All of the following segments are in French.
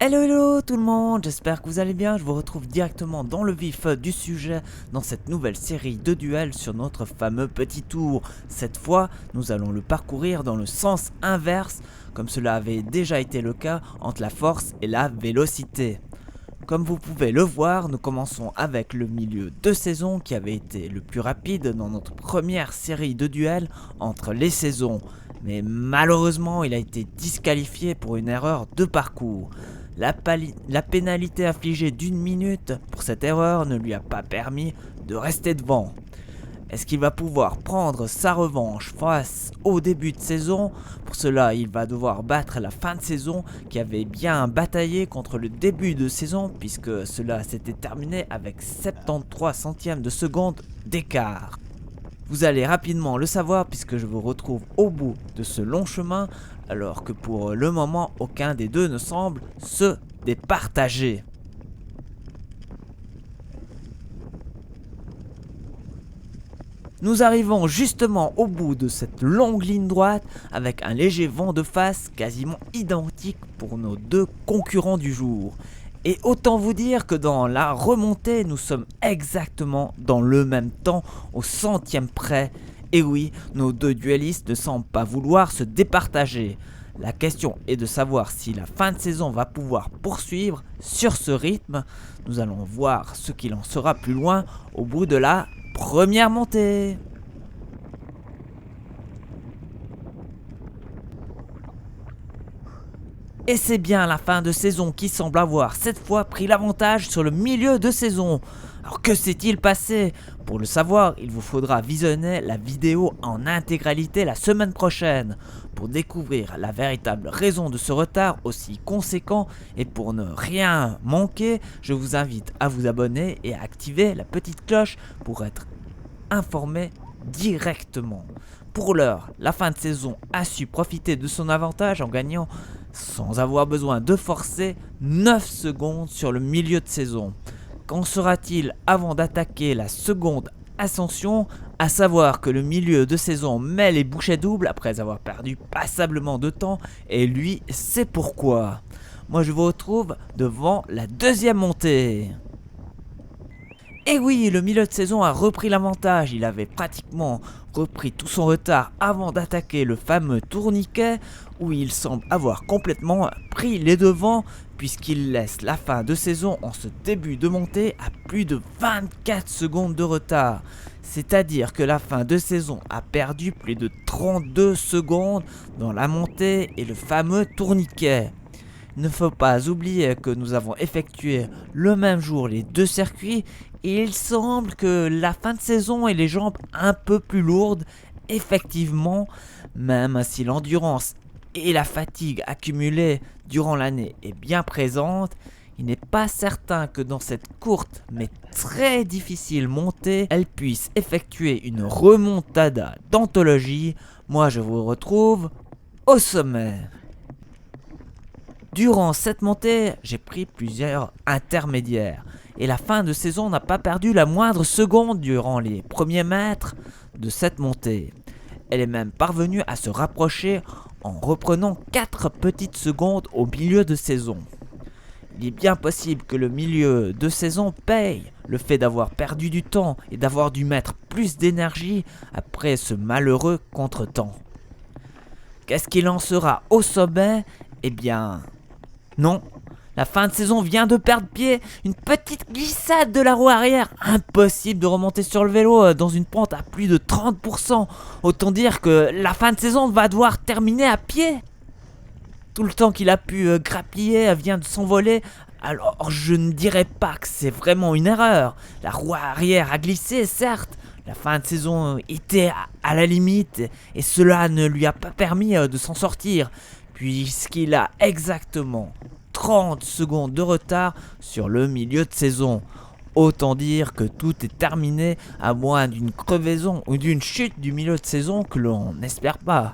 Hello tout le monde, j'espère que vous allez bien, je vous retrouve directement dans le vif du sujet dans cette nouvelle série de duels sur notre fameux petit tour. Cette fois, nous allons le parcourir dans le sens inverse, comme cela avait déjà été le cas entre la force et la vélocité. Comme vous pouvez le voir, nous commençons avec le milieu de saison qui avait été le plus rapide dans notre première série de duels entre les saisons. Mais malheureusement, il a été disqualifié pour une erreur de parcours. La pénalité infligée d'1 minute pour cette erreur ne lui a pas permis de rester devant. Est-ce qu'il va pouvoir prendre sa revanche face au début de saison? Pour cela, il va devoir battre la fin de saison qui avait bien bataillé contre le début de saison puisque cela s'était terminé avec 73 centièmes de seconde d'écart. Vous allez rapidement le savoir puisque je vous retrouve au bout de ce long chemin alors que pour le moment aucun des deux ne semble se départager. Nous arrivons justement au bout de cette longue ligne droite avec un léger vent de face quasiment identique pour nos deux concurrents du jour. Et autant vous dire que dans la remontée, nous sommes exactement dans le même temps, au centième près. Et oui, nos deux duellistes ne semblent pas vouloir se départager. La question est de savoir si la fin de saison va pouvoir poursuivre sur ce rythme. Nous allons voir ce qu'il en sera plus loin au bout de la première montée. Et c'est bien la fin de saison qui semble avoir cette fois pris l'avantage sur le milieu de saison. Alors que s'est-il passé? Pour le savoir, il vous faudra visionner la vidéo en intégralité la semaine prochaine pour découvrir la véritable raison de ce retard aussi conséquent. Et pour ne rien manquer, je vous invite à vous abonner et à activer la petite cloche pour être informé directement. Pour l'heure, la fin de saison a su profiter de son avantage en gagnant sans avoir besoin de forcer 9 secondes sur le milieu de saison. Qu'en sera-t-il avant d'attaquer la seconde ascension? À savoir que le milieu de saison met les bouchées doubles après avoir perdu passablement de temps et lui sait pourquoi. Moi je vous retrouve devant la deuxième montée. Et oui, le milieu de saison a repris l'avantage, il avait pratiquement repris tout son retard avant d'attaquer le fameux tourniquet où il semble avoir complètement pris les devants puisqu'il laisse la fin de saison en ce début de montée à plus de 24 secondes de retard. C'est-à-dire que la fin de saison a perdu plus de 32 secondes dans la montée et le fameux tourniquet. Il ne faut pas oublier que nous avons effectué le même jour les deux circuits et il semble que la fin de saison ait les jambes un peu plus lourdes, effectivement, même si l'endurance et la fatigue accumulée durant l'année est bien présente, il n'est pas certain que dans cette courte mais très difficile montée, elle puisse effectuer une remontada d'anthologie. Moi je vous retrouve au sommet. Durant cette montée, j'ai pris plusieurs intermédiaires et la fin de saison n'a pas perdu la moindre seconde durant les premiers mètres de cette montée. Elle est même parvenue à se rapprocher en reprenant 4 petites secondes au milieu de saison. Il est bien possible que le milieu de saison paye le fait d'avoir perdu du temps et d'avoir dû mettre plus d'énergie après ce malheureux contretemps. Qu'est-ce qu'il en sera au sommet? Eh bien, non, la fin de saison vient de perdre pied, une petite glissade de la roue arrière, impossible de remonter sur le vélo dans une pente à plus de 30%, autant dire que la fin de saison va devoir terminer à pied. Tout le temps qu'il a pu grappiller vient de s'envoler, alors je ne dirais pas que c'est vraiment une erreur. La roue arrière a glissé, certes, la fin de saison était à la limite et cela ne lui a pas permis de s'en sortir. Puisqu'il a exactement 30 secondes de retard sur le milieu de saison. Autant dire que tout est terminé à moins d'une crevaison ou d'une chute du milieu de saison que l'on n'espère pas.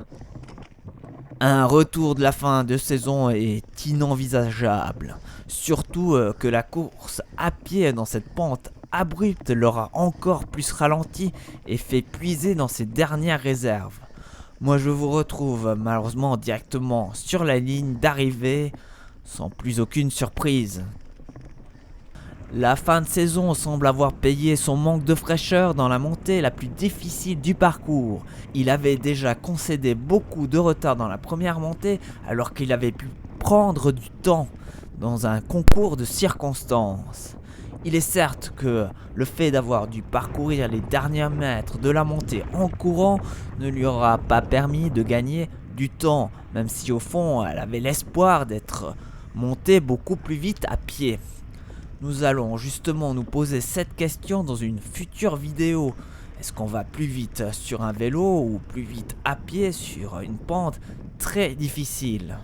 Un retour de la fin de saison est inenvisageable, surtout que la course à pied dans cette pente abrupte l'aura encore plus ralenti et fait puiser dans ses dernières réserves. Moi je vous retrouve malheureusement directement sur la ligne d'arrivée sans plus aucune surprise. La fin de saison semble avoir payé son manque de fraîcheur dans la montée la plus difficile du parcours. Il avait déjà concédé beaucoup de retard dans la première montée alors qu'il avait pu prendre du temps dans un concours de circonstances. Il est certes que le fait d'avoir dû parcourir les derniers mètres de la montée en courant ne lui aura pas permis de gagner du temps, même si au fond elle avait l'espoir d'être montée beaucoup plus vite à pied. Nous allons justement nous poser cette question dans une future vidéo. Est-ce qu'on va plus vite sur un vélo ou plus vite à pied sur une pente très difficile ?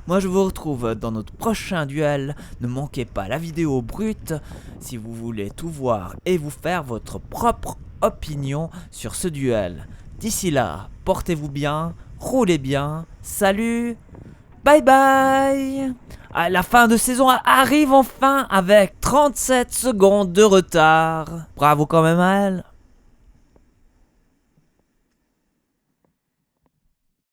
Moi je vous retrouve dans notre prochain duel. Ne manquez pas la vidéo brute si vous voulez tout voir et vous faire votre propre opinion sur ce duel. D'ici là, portez-vous bien, roulez bien, salut, bye bye. La fin de saison arrive enfin avec 37 secondes de retard. Bravo quand même à elle.